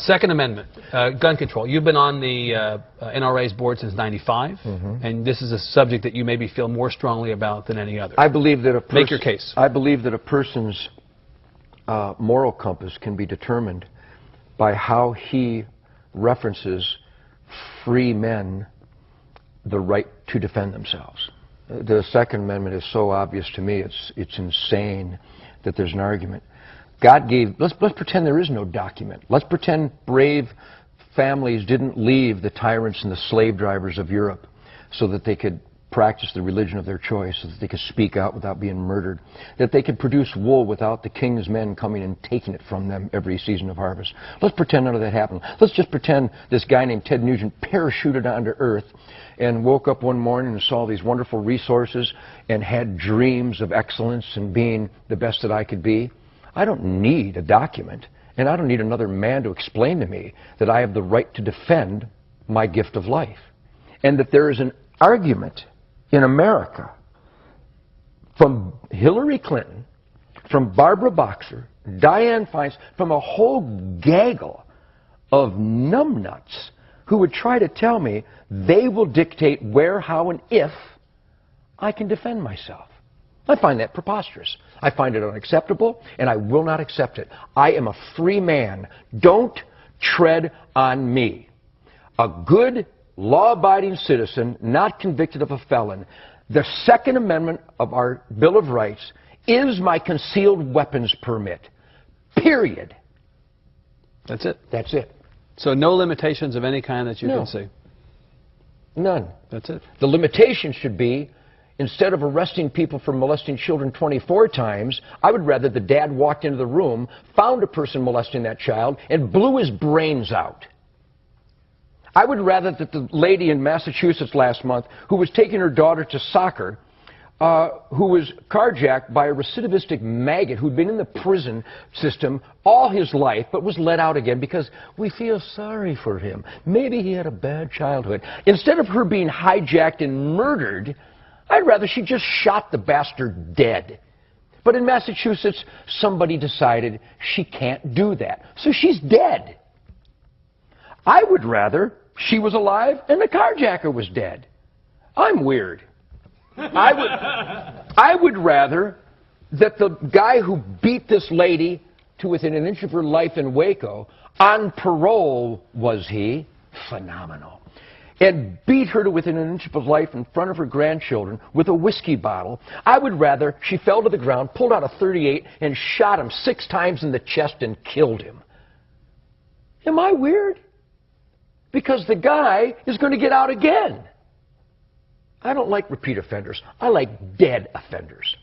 Second Amendment, gun control. You've been on the NRA's board since '95, and this is a subject that you maybe feel more strongly about than any other. I believe that Make your case. I believe that a person's moral compass can be determined by how he references free men the right to defend themselves. The Second Amendment is so obvious to me, it's insane that there's an argument. God gave, let's pretend there is no document. Let's pretend brave families didn't leave the tyrants and the slave drivers of Europe so that they could practice the religion of their choice, so that they could speak out without being murdered, that they could produce wool without the king's men coming and taking it from them every season of harvest. Let's pretend none of that happened. Let's just pretend this guy named Ted Nugent parachuted onto Earth and woke up one morning and saw these wonderful resources and had dreams of excellence and being the best that I could be. I don't need a document, and I don't need another man to explain to me that I have the right to defend my gift of life. And that there is an argument in America from Hillary Clinton, from Barbara Boxer, Dianne Feinstein, from a whole gaggle of numbnuts who would try to tell me they will dictate where, how, and if I can defend myself. I find that preposterous. I find it unacceptable, and I will not accept it. I am a free man. Don't tread on me. A good, law-abiding citizen, not convicted of a felon. The Second Amendment of our Bill of Rights is my concealed weapons permit. Period. That's it? That's it. So no limitations of any kind that you No. can see? None. That's it. The limitation should be, instead of arresting people for molesting children 24 times, I would rather the dad walked into the room, found a person molesting that child, and blew his brains out. I would rather that the lady in Massachusetts last month who was taking her daughter to soccer, who was carjacked by a recidivistic maggot who'd been in the prison system all his life but was let out again because we feel sorry for him. Maybe he had a bad childhood. Instead of her being hijacked and murdered, I'd rather she just shot the bastard dead. But in Massachusetts, somebody decided she can't do that. So she's dead. I would rather she was alive and the carjacker was dead. I'm weird. I would rather that the guy who beat this lady to within an inch of her life in Waco, on parole was he, phenomenal, and beat her to within an inch of life in front of her grandchildren with a whiskey bottle. I would rather she fell to the ground, pulled out a .38, and shot him 6 times in the chest and killed him. Am I weird? Because the guy is going to get out again. I don't like repeat offenders. I like dead offenders.